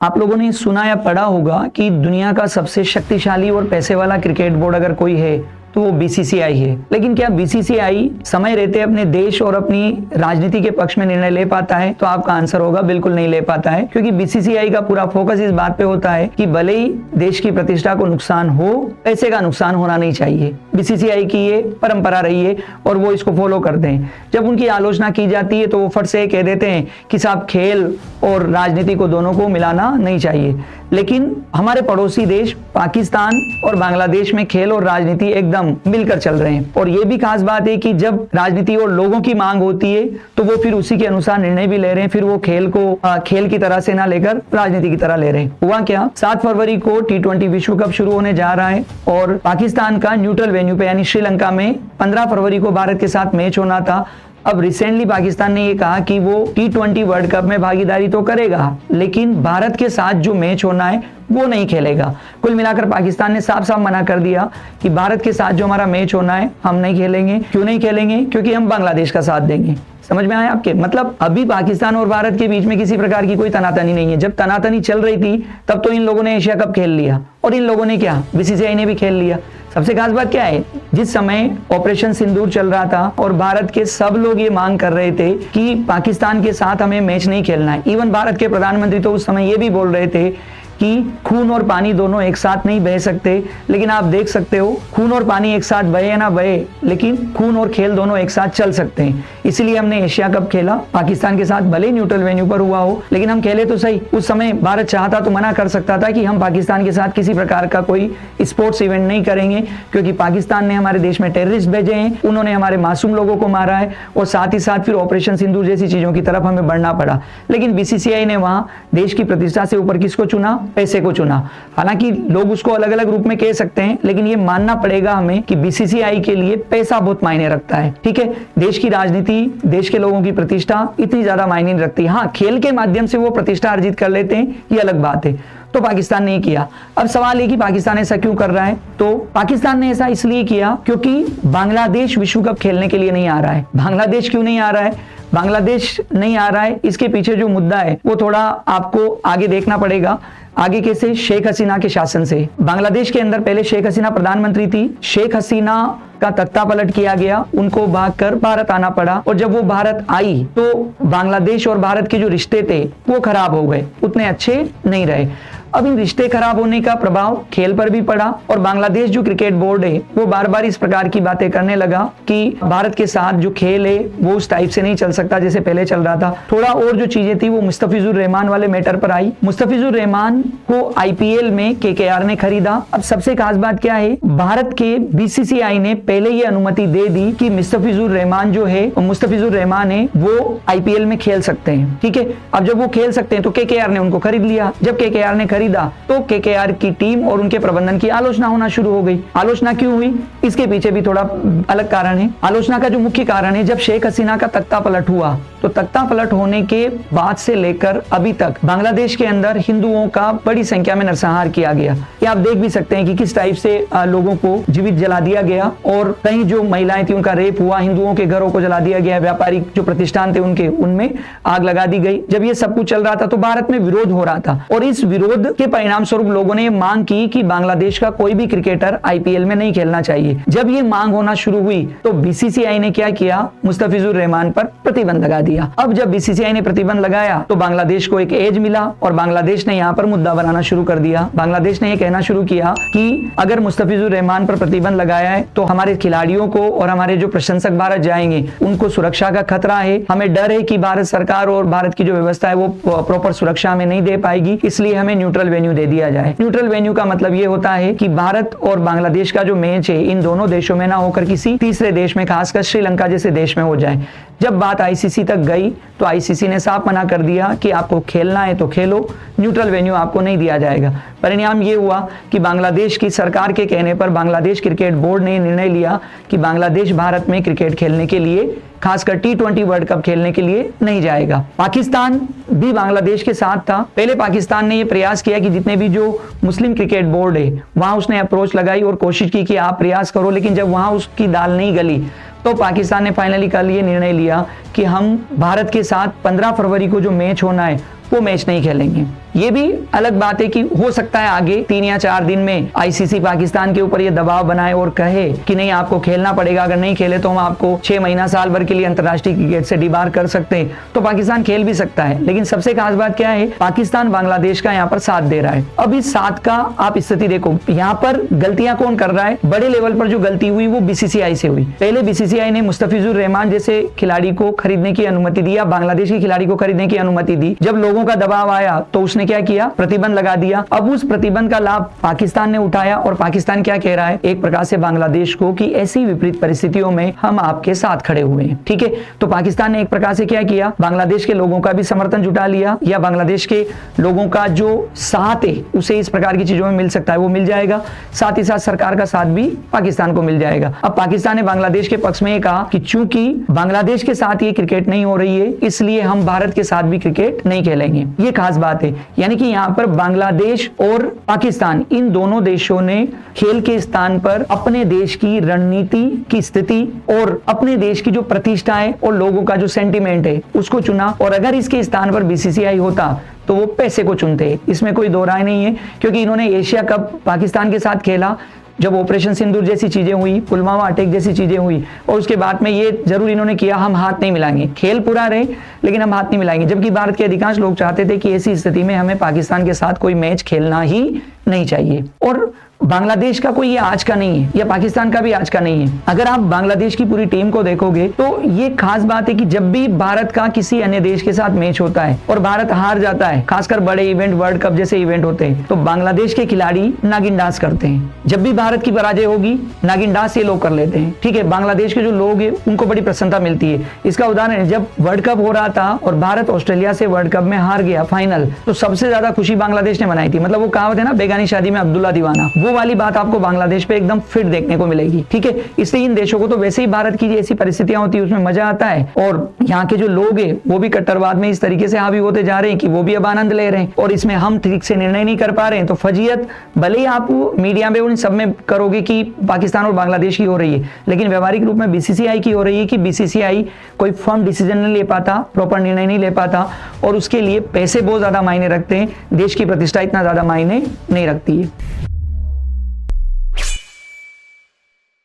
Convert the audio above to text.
आप लोगों ने सुना या पढ़ा होगा कि दुनिया का सबसे शक्तिशाली और पैसे वाला क्रिकेट बोर्ड अगर कोई है तो वो बीसीसीआई है। लेकिन क्या बीसीसीआई समय रहते अपने देश और अपनी राजनीति के पक्ष में निर्णय ले पाता है? तो आपका आंसर होगा बिल्कुल नहीं ले पाता है, क्योंकि बीसीसीआई का पूरा फोकस इस बात पे होता है कि भले ही देश की प्रतिष्ठा को नुकसान हो, पैसे का नुकसान होना नहीं चाहिए। बीसीसीआई की ये परंपरा रही है और वो इसको फॉलो करते हैं। जब उनकी आलोचना की जाती है तो वो फट से कह देते हैं कि साहब खेल और राजनीति को दोनों को मिलाना नहीं चाहिए। लेकिन हमारे पड़ोसी देश पाकिस्तान और बांग्लादेश में खेल और राजनीति एकदम मिलकर चल रहे हैं। और ये भी खास बात है कि जब राजनीति और लोगों की मांग होती है तो वो फिर उसी के अनुसार निर्णय भी ले रहे हैं। फिर वो खेल को खेल की तरह से ना लेकर राजनीति की तरह ले रहे हैं। हुआ क्या, 7 फरवरी को T20 विश्व कप शुरू होने जा रहा है और पाकिस्तान का न्यूट्रल वेन्यू पे यानी श्रीलंका में 15 फरवरी को भारत के साथ मैच होना था। अब रिसेंटली पाकिस्तान ने ये कहा कि वो T20 वर्ल्ड कप में भागीदारी तो करेगा, लेकिन भारत के साथ जो मैच होना है वो नहीं खेलेगा। कुल मिलाकर पाकिस्तान ने साफ साफ मना कर दिया कि भारत के साथ जो हमारा मैच होना है हम नहीं खेलेंगे। क्यों नहीं खेलेंगे? क्योंकि हम बांग्लादेश का साथ देंगे। समझ में आया आपके? मतलब अभी पाकिस्तान और भारत के बीच में किसी प्रकार की कोई तनातनी नहीं है। जब तनातनी चल रही थी तब तो इन लोगों ने एशिया कप खेल लिया और इन लोगों ने क्या, बीसीसीआई ने भी खेल लिया। सबसे खास बात क्या है, जिस समय ऑपरेशन सिंदूर चल रहा था और भारत के सब लोग ये मांग कर रहे थे कि पाकिस्तान के साथ हमें मैच नहीं खेलना है। इवन भारत के प्रधानमंत्री तो उस समय ये भी बोल रहे थे कि खून और पानी दोनों एक साथ नहीं बह सकते। लेकिन आप देख सकते हो, खून और पानी एक साथ बहे या ना बहे, लेकिन खून और खेल दोनों एक साथ चल सकते हैं। इसीलिए हमने एशिया कप खेला पाकिस्तान के साथ, भले न्यूट्रल वेन्यू पर हुआ हो, लेकिन हम खेले तो सही। उस समय भारत चाहता तो मना कर सकता था कि हम पाकिस्तान के साथ किसी प्रकार का कोई स्पोर्ट्स इवेंट नहीं करेंगे, क्योंकि पाकिस्तान ने हमारे देश में टेररिस्ट भेजे हैं, उन्होंने हमारे मासूम लोगों को मारा है और साथ ही साथ फिर ऑपरेशन सिंदूर जैसी चीजों की तरफ हमें बढ़ना पड़ा। लेकिन बीसीसीआई ने वहां देश की प्रतिष्ठा से ऊपर किसको चुना? पैसे को चुना। हालांकि लोग उसको अलग अलग रूप में कह सकते हैं, लेकिन ये मानना पड़ेगा हमें कि बीसीसीआई के लिए पैसा बहुत मायने रखता है। ठीक है, देश की राजनीति, देश के लोगों की प्रतिष्ठा इतनी ज्यादा मायने नहीं रखती। हाँ, खेल के माध्यम से वो प्रतिष्ठा अर्जित कर लेते हैं, ये अलग बात है। तो पाकिस्तान ने किया। अब सवाल है कि पाकिस्तान ऐसा क्यों कर रहा है? तो पाकिस्तान ने ऐसा इसलिए किया क्योंकि बांग्लादेश विश्व कप खेलने के लिए नहीं आ रहा है। बांग्लादेश क्यों नहीं आ रहा है? बांग्लादेश नहीं आ रहा है, इसके पीछे जो मुद्दा है वो थोड़ा आपको आगे देखना पड़ेगा। आगे कैसे? शेख हसीना के शासन से। बांग्लादेश के अंदर पहले शेख हसीना प्रधानमंत्री थी। शेख हसीना का तख्ता पलट किया गया, उनको भागकर भारत आना पड़ा और जब वो भारत आई तो बांग्लादेश और भारत के जो रिश्ते थे वो खराब हो गए, उतने अच्छे नहीं रहे। अब इन रिश्ते खराब होने का प्रभाव खेल पर भी पड़ा और बांग्लादेश जो क्रिकेट बोर्ड है वो बार बार इस प्रकार की बातें करने लगा कि भारत के साथ जो खेल है वो उस टाइप से नहीं चल सकता जैसे पहले चल रहा था। थोड़ा और जो चीजें थी वो मुस्तफिजुर रहमान वाले मैटर पर आई। मुस्तफिजुर रहमान को आईपीएल में केकेआर ने खरीदा। अब सबसे खास बात क्या है, भारत के बीसीसीआई ने पहले ये अनुमति दे दी कि मुस्तफिजुर रहमान जो है, मुस्तफिजुर रहमान है, वो आईपीएल में खेल सकते हैं। ठीक है, अब जब वो खेल सकते हैं तो केकेआर ने उनको खरीद लिया। जब केकेआर ने खरीदा तो केकेआर की टीम और उनके प्रबंधन की आलोचना होना शुरू हो गई। आलोचना क्यों हुई? इसके पीछे भी थोड़ा अलग कारण है। आलोचना का जो मुख्य कारण है, जब शेख हसीना का तख्ता पलट हुआ तो तख्ता पलट होने के बाद से लेकर अभी तक बांग्लादेश के अंदर हिंदुओं का बड़ी संख्या में नरसंहार किया गया। ये आप देख भी सकते हैं कि किस टाइप से लोगों को जीवित जला दिया गया और कहीं जो महिलाएं थी उनका रेप हुआ, हिंदुओं के घरों को जला दिया गया, व्यापारिक जो प्रतिष्ठान थे उनके उनमें आग लगा दी गई। जब ये सब कुछ चल रहा था तो भारत में विरोध हो रहा था और इस विरोध के परिणाम स्वरूप लोगों ने मांग की कि बांग्लादेश का कोई भी क्रिकेटर आईपीएल में नहीं खेलना चाहिए। जब ये मांग होना शुरू हुई तो बीसीसीआई ने क्या किया? मुस्तफिजुर रहमान पर प्रतिबंध लगा दिया। अब जब बीसीसीआई ने प्रतिबंध लगाया तो बांग्लादेश को एक एज मिला और बांग्लादेश ने यहाँ पर मुद्दा बनाना शुरू कर दिया। बांग्लादेश ने ये कहना शुरू किया कि अगर मुस्तफिजुर रहमान पर प्रतिबंध लगाया है तो हमारे खिलाड़ियों को और हमारे जो प्रशंसक भारत जाएंगे उनको सुरक्षा का खतरा है। हमें डर है कि भारत सरकार और भारत की जो व्यवस्था है वो प्रॉपर सुरक्षा में नहीं दे पाएगी, इसलिए हमें न्यूट्रल वेन्यू दे दिया जाए। न्यूट्रल वेन्यू का मतलब ये होता है कि भारत और बांग्लादेश का जो मैच है इन दोनों देशों में ना होकर किसी तीसरे देश में, खासकर श्रीलंका जैसे देश में हो जाए। जब बात आईसीसी तक गई तो आईसीसी ने साफ मना कर दिया कि आपको खेलना है तो खेलो, न्यूट्रल वेन्यू आपको नहीं दिया जाएगा। परिणाम ये हुआ कि बांग्लादेश की सरकार के कहने पर बांग्लादेश क्रिकेट बोर्ड ने निर्णय लिया कि बांग्लादेश भारत में क्रिकेट खेलने के लिए, खासकर T20 वर्ल्ड कप खेलने के लिए नहीं जाएगा। पाकिस्तान भी बांग्लादेश के साथ था। पहले पाकिस्तान ने यह प्रयास किया कि जितने भी जो मुस्लिम क्रिकेट बोर्ड है वहां उसने अप्रोच लगाई और कोशिश की कि आप प्रयास करो, लेकिन जब वहां उसकी दाल नहीं गली तो पाकिस्तान ने फाइनली कल ये निर्णय लिया कि हम भारत के साथ 15 फरवरी को जो मैच होना है वो मैच नहीं खेलेंगे। ये भी अलग बात है कि हो सकता है आगे 3 या 4 दिन में आईसीसी पाकिस्तान के ऊपर ये दबाव बनाए और कहे कि नहीं आपको खेलना पड़ेगा, अगर नहीं खेले तो हम आपको 6 महीना साल भर के लिए अंतरराष्ट्रीय क्रिकेट से डिबार कर सकते हैं, तो पाकिस्तान खेल भी सकता है। लेकिन सबसे खास बात क्या है, पाकिस्तान बांग्लादेश का यहाँ पर साथ दे रहा है। अब इस साथ का आप स्थिति देखो, यहाँ पर गलतियां कौन कर रहा है, बड़े लेवल पर जो गलती हुई वो बीसीसीआई से हुई। पहले बीसीसीआई ने मुस्तफिजुर रहमान जैसे खिलाड़ी को खरीदने की अनुमति दी, बांग्लादेश के खिलाड़ी को खरीदने की अनुमति दी। जब लोगों का दबाव आया तो उसने क्या किया, प्रतिबंध लगा दिया। अब उस प्रतिबंध का लाभ पाकिस्तान ने उठाया और पाकिस्तान क्या कह रहा है एक प्रकार से बांग्लादेश को कि ऐसी विपरीत परिस्थितियों में हम आपके साथ खड़े हुए हैं। ठीक है, तो पाकिस्तान ने एक प्रकार से क्या किया, बांग्लादेश के लोगों का भी समर्थन जुटा लिया, या बांग्लादेश के लोगों का जो साथ है उसे इस प्रकार की चीजों में मिल सकता है वो मिल जाएगा, साथ ही साथ सरकार का साथ भी पाकिस्तान को मिल जाएगा। अब पाकिस्तान ने बांग्लादेश के पक्ष में कहा कि चूंकि बांग्लादेश के साथ ये क्रिकेट नहीं हो रही है इसलिए हम भारत के साथ भी क्रिकेट नहीं खेलेंगे। ये खास बात है, यानी कि यहाँ पर बांग्लादेश और पाकिस्तान इन दोनों देशों ने खेल के स्थान पर अपने देश की रणनीति की स्थिति और अपने देश की जो प्रतिष्ठा है और लोगों का जो सेंटिमेंट है उसको चुना। और अगर इसके स्थान पर बीसीसीआई होता तो वो पैसे को चुनते, इसमें कोई दो राय नहीं है, क्योंकि इन्होंने एशिया कप पाकिस्तान के साथ खेला, जब ऑपरेशन सिंदूर जैसी चीजें हुई, पुलवामा अटैक जैसी चीजें हुई, और उसके बाद में ये जरूर इन्होंने किया हम हाथ नहीं मिलाएंगे, खेल पूरा रहे लेकिन हम हाथ नहीं मिलाएंगे, जबकि भारत के अधिकांश लोग चाहते थे कि ऐसी स्थिति में हमें पाकिस्तान के साथ कोई मैच खेलना ही नहीं चाहिए। और बांग्लादेश का कोई ये आज का नहीं है या पाकिस्तान का भी आज का नहीं है। अगर आप बांग्लादेश की पूरी टीम को देखोगे तो ये खास बात है कि जब भी भारत का किसी अन्य देश के साथ मैच होता है और भारत हार जाता है, खासकर बड़े इवेंट वर्ल्ड कप जैसे इवेंट होते हैं, तो बांग्लादेश के खिलाड़ी नागिन डांस करते हैं। जब भी भारत की पराजय होगी नागिन डांस ये लोग कर लेते हैं। ठीक है, बांग्लादेश के जो लोग हैं उनको बड़ी प्रसन्नता मिलती है। इसका उदाहरण है, जब वर्ल्ड कप हो रहा था और भारत ऑस्ट्रेलिया से वर्ल्ड कप में हार गया फाइनल, तो सबसे ज्यादा खुशी बांग्लादेश ने मनाई थी। मतलब वो कहावत है ना, बेगानी शादी में अब्दुल्ला दीवाना, वो वाली बात आपको बांग्लादेश पे एकदम फिट देखने को मिलेगी। ठीक है, इसलिए इन देशों को तो वैसे ही भारत की ऐसी परिस्थितियां होती है उसमें मजा आता है, और यहाँ के जो लोग हैं वो भी कट्टरवाद में इस तरीके से हावी होते जा रहे हैं कि वो भी अब आनंद ले रहे हैं, और इसमें हम ठीक से निर्णय नहीं कर पा रहे हैं। तो फजीयत भले ही आप मीडिया में उन सब में करोगे कि पाकिस्तान और बांग्लादेश की हो रही है, लेकिन व्यवहारिक रूप में बीसीसीआई की हो रही है कि बीसीसीआई कोई फर्म डिसीजन नहीं ले पाता, प्रॉपर निर्णय नहीं ले पाता, और उसके लिए पैसे बहुत ज्यादा मायने रखते हैं, देश की प्रतिष्ठा इतना ज्यादा मायने नहीं रखती है।